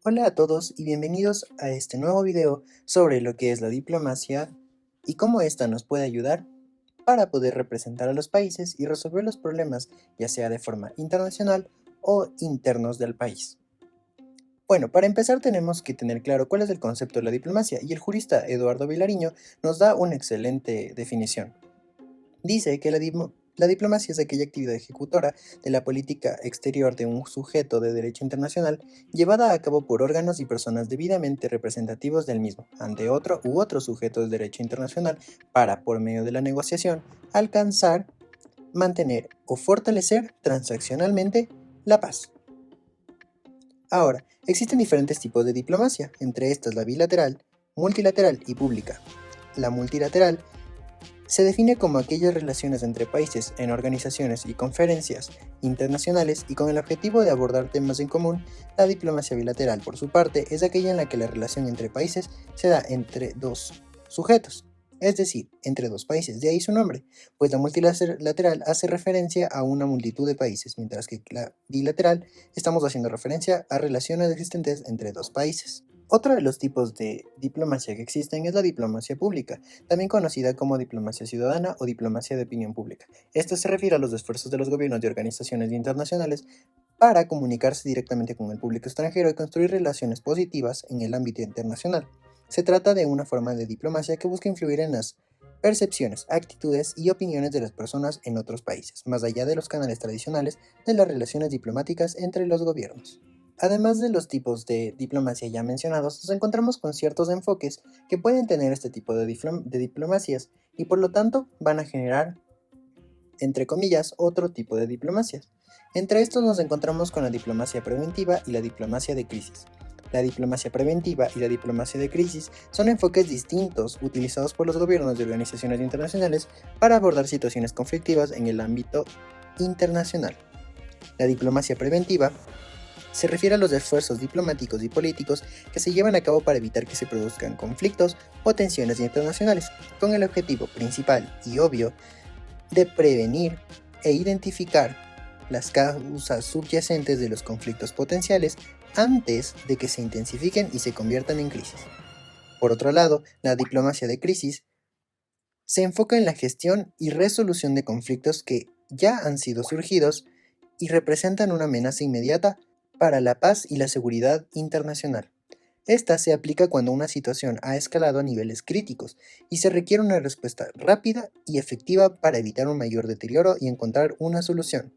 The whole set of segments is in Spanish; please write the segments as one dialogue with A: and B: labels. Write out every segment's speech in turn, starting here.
A: Hola a todos y bienvenidos a este nuevo video sobre lo que es la diplomacia y cómo esta nos puede ayudar para poder representar a los países y resolver los problemas, ya sea de forma internacional o internos del país. Bueno, para empezar tenemos que tener claro cuál es el concepto de la diplomacia y el jurista Eduardo Vilariño nos da una excelente definición. Dice que la diplomacia es aquella actividad ejecutora de la política exterior de un sujeto de derecho internacional llevada a cabo por órganos y personas debidamente representativos del mismo ante otro u otros sujetos de derecho internacional para, por medio de la negociación, alcanzar, mantener o fortalecer transaccionalmente la paz. Ahora, existen diferentes tipos de diplomacia, entre estas la bilateral, multilateral y pública. La multilateral se define como aquellas relaciones entre países en organizaciones y conferencias internacionales y con el objetivo de abordar temas en común. La diplomacia bilateral, por su parte, es aquella en la que la relación entre países se da entre dos sujetos, es decir, entre dos países, de ahí su nombre, pues la multilateral hace referencia a una multitud de países, mientras que la bilateral estamos haciendo referencia a relaciones existentes entre dos países. Otro de los tipos de diplomacia que existen es la diplomacia pública, también conocida como diplomacia ciudadana o diplomacia de opinión pública. Esto se refiere a los esfuerzos de los gobiernos y organizaciones internacionales para comunicarse directamente con el público extranjero y construir relaciones positivas en el ámbito internacional. Se trata de una forma de diplomacia que busca influir en las percepciones, actitudes y opiniones de las personas en otros países, más allá de los canales tradicionales de las relaciones diplomáticas entre los gobiernos. Además de los tipos de diplomacia ya mencionados, nos encontramos con ciertos enfoques que pueden tener este tipo de diplomacias y por lo tanto van a generar, entre comillas, otro tipo de diplomacias. Entre estos nos encontramos con la diplomacia preventiva y la diplomacia de crisis. La diplomacia preventiva y la diplomacia de crisis son enfoques distintos utilizados por los gobiernos y organizaciones internacionales para abordar situaciones conflictivas en el ámbito internacional. La diplomacia preventiva se refiere a los esfuerzos diplomáticos y políticos que se llevan a cabo para evitar que se produzcan conflictos o tensiones internacionales, con el objetivo principal y obvio de prevenir e identificar las causas subyacentes de los conflictos potenciales antes de que se intensifiquen y se conviertan en crisis. Por otro lado, la diplomacia de crisis se enfoca en la gestión y resolución de conflictos que ya han sido surgidos y representan una amenaza inmediata para la paz y la seguridad internacional. Esta se aplica cuando una situación ha escalado a niveles críticos y se requiere una respuesta rápida y efectiva para evitar un mayor deterioro y encontrar una solución.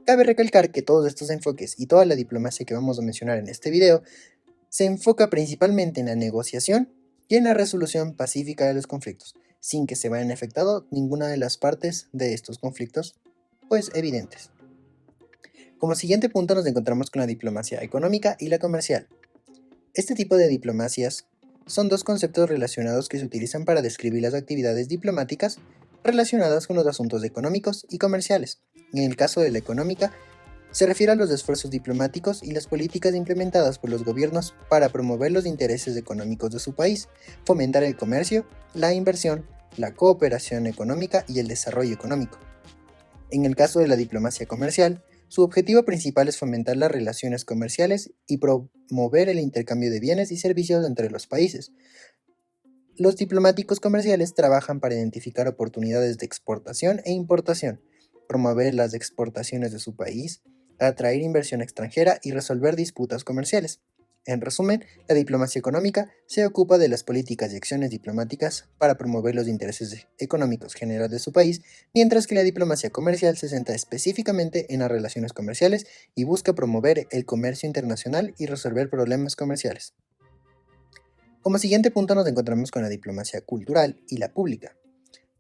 A: Cabe recalcar que todos estos enfoques y toda la diplomacia que vamos a mencionar en este video se enfoca principalmente en la negociación y en la resolución pacífica de los conflictos, sin que se vean afectado ninguna de las partes de estos conflictos, pues evidentes. Como siguiente punto nos encontramos con la diplomacia económica y la comercial. Este tipo de diplomacias son dos conceptos relacionados que se utilizan para describir las actividades diplomáticas relacionadas con los asuntos económicos y comerciales. En el caso de la económica, se refiere a los esfuerzos diplomáticos y las políticas implementadas por los gobiernos para promover los intereses económicos de su país, fomentar el comercio, la inversión, la cooperación económica y el desarrollo económico. En el caso de la diplomacia comercial, su objetivo principal es fomentar las relaciones comerciales y promover el intercambio de bienes y servicios entre los países. Los diplomáticos comerciales trabajan para identificar oportunidades de exportación e importación, promover las exportaciones de su país, atraer inversión extranjera y resolver disputas comerciales. En resumen, la diplomacia económica se ocupa de las políticas y acciones diplomáticas para promover los intereses económicos generales de su país, mientras que la diplomacia comercial se centra específicamente en las relaciones comerciales y busca promover el comercio internacional y resolver problemas comerciales. Como siguiente punto nos encontramos con la diplomacia cultural y la pública.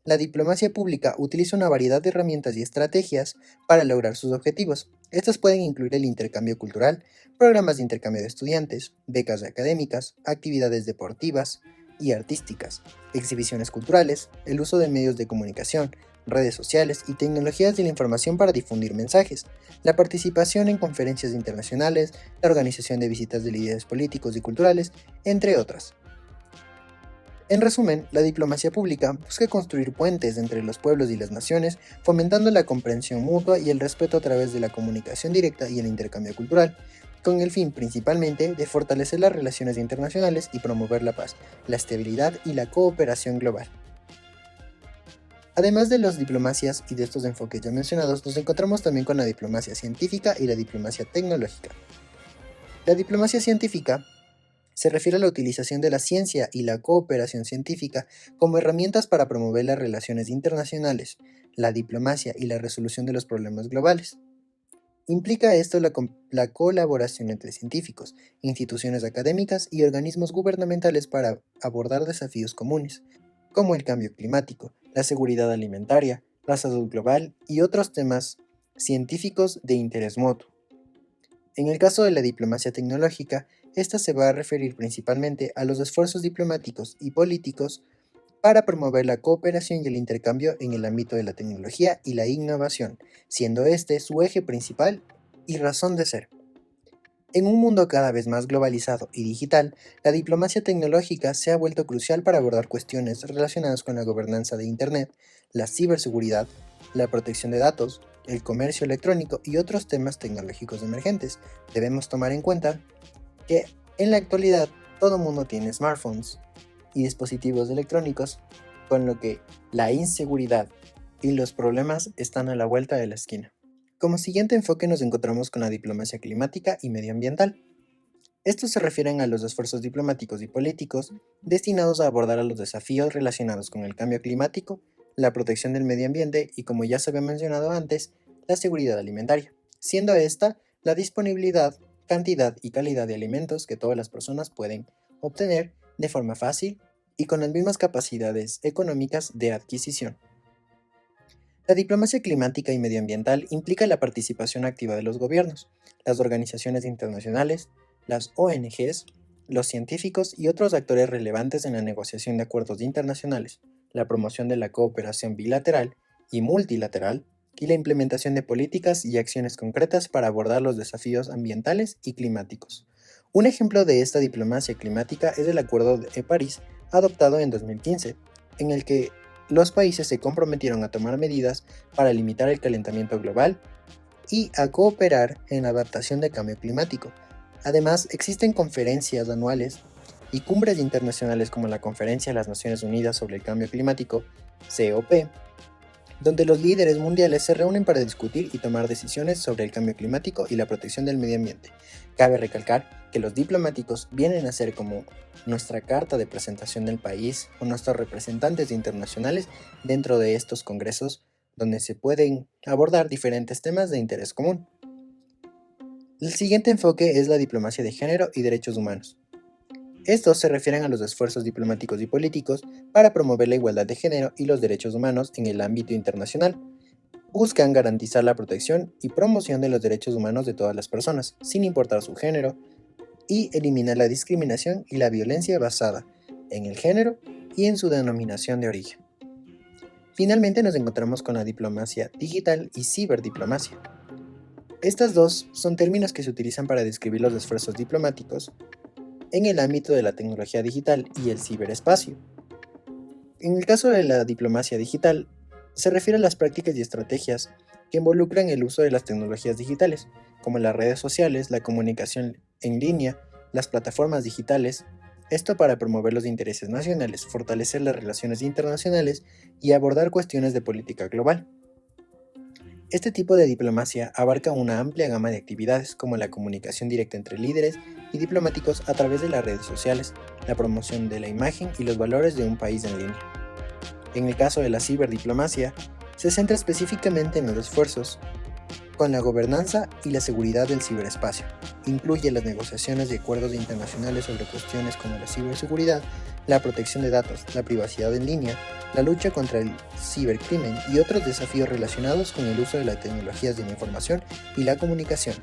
A: La diplomacia pública utiliza una variedad de herramientas y estrategias para lograr sus objetivos. Estas pueden incluir el intercambio cultural, programas de intercambio de estudiantes, becas académicas, actividades deportivas y artísticas, exhibiciones culturales, el uso de medios de comunicación, redes sociales y tecnologías de la información para difundir mensajes, la participación en conferencias internacionales, la organización de visitas de líderes políticos y culturales, entre otras. En resumen, la diplomacia pública busca construir puentes entre los pueblos y las naciones, fomentando la comprensión mutua y el respeto a través de la comunicación directa y el intercambio cultural. con el fin principalmente de fortalecer las relaciones internacionales y promover la paz, la estabilidad y la cooperación global. Además de las diplomacias y de estos enfoques ya mencionados, nos encontramos también con la diplomacia científica y la diplomacia tecnológica. La diplomacia científica se refiere a la utilización de la ciencia y la cooperación científica como herramientas para promover las relaciones internacionales, la diplomacia y la resolución de los problemas globales. Implica esto la colaboración entre científicos, instituciones académicas y organismos gubernamentales para abordar desafíos comunes, como el cambio climático, la seguridad alimentaria, la salud global y otros temas científicos de interés mutuo. En el caso de la diplomacia tecnológica, esta se va a referir principalmente a los esfuerzos diplomáticos y políticos para promover la cooperación y el intercambio en el ámbito de la tecnología y la innovación, siendo este su eje principal y razón de ser. En un mundo cada vez más globalizado y digital, la diplomacia tecnológica se ha vuelto crucial para abordar cuestiones relacionadas con la gobernanza de Internet, la ciberseguridad, la protección de datos, el comercio electrónico y otros temas tecnológicos emergentes. Debemos tomar en cuenta que en la actualidad todo mundo tiene smartphones y dispositivos electrónicos, con lo que la inseguridad y los problemas están a la vuelta de la esquina. Como siguiente enfoque nos encontramos con la diplomacia climática y medioambiental. Estos se refieren a los esfuerzos diplomáticos y políticos destinados a abordar a los desafíos relacionados con el cambio climático, la protección del medio ambiente y, como ya se había mencionado antes, la seguridad alimentaria, siendo esta la disponibilidad, cantidad y calidad de alimentos que todas las personas pueden obtener de forma fácil y con las mismas capacidades económicas de adquisición. La diplomacia climática y medioambiental implica la participación activa de los gobiernos, las organizaciones internacionales, las ONGs, los científicos y otros actores relevantes en la negociación de acuerdos internacionales, la promoción de la cooperación bilateral y multilateral, y la implementación de políticas y acciones concretas para abordar los desafíos ambientales y climáticos. Un ejemplo de esta diplomacia climática es el Acuerdo de París, adoptado en 2015, en el que los países se comprometieron a tomar medidas para limitar el calentamiento global y a cooperar en la adaptación del cambio climático. Además, existen conferencias anuales y cumbres internacionales como la Conferencia de las Naciones Unidas sobre el Cambio Climático, COP, donde los líderes mundiales se reúnen para discutir y tomar decisiones sobre el cambio climático y la protección del medio ambiente. Cabe recalcar que los diplomáticos vienen a ser como nuestra carta de presentación del país o nuestros representantes internacionales dentro de estos congresos donde se pueden abordar diferentes temas de interés común. El siguiente enfoque es la diplomacia de género y derechos humanos. Estos se refieren a los esfuerzos diplomáticos y políticos para promover la igualdad de género y los derechos humanos en el ámbito internacional. Buscan garantizar la protección y promoción de los derechos humanos de todas las personas, sin importar su género, y eliminar la discriminación y la violencia basada en el género y en su denominación de origen. Finalmente nos encontramos con la diplomacia digital y ciberdiplomacia. Estas dos son términos que se utilizan para describir los esfuerzos diplomáticos en el ámbito de la tecnología digital y el ciberespacio. En el caso de la diplomacia digital, se refiere a las prácticas y estrategias que involucran el uso de las tecnologías digitales, como las redes sociales, la comunicación en línea, las plataformas digitales, esto para promover los intereses nacionales, fortalecer las relaciones internacionales y abordar cuestiones de política global. Este tipo de diplomacia abarca una amplia gama de actividades como la comunicación directa entre líderes y diplomáticos a través de las redes sociales, la promoción de la imagen y los valores de un país en línea. En el caso de la ciberdiplomacia, se centra específicamente en los esfuerzos con la gobernanza y la seguridad del ciberespacio. Incluye las negociaciones de acuerdos internacionales sobre cuestiones como la ciberseguridad, la protección de datos, la privacidad en línea, la lucha contra el cibercrimen y otros desafíos relacionados con el uso de las tecnologías de la información y la comunicación.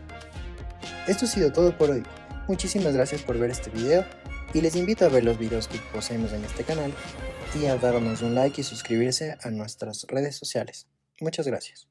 A: Esto ha sido todo por hoy. Muchísimas gracias por ver este video y les invito a ver los videos que poseemos en este canal y a darnos un like y suscribirse a nuestras redes sociales. Muchas gracias.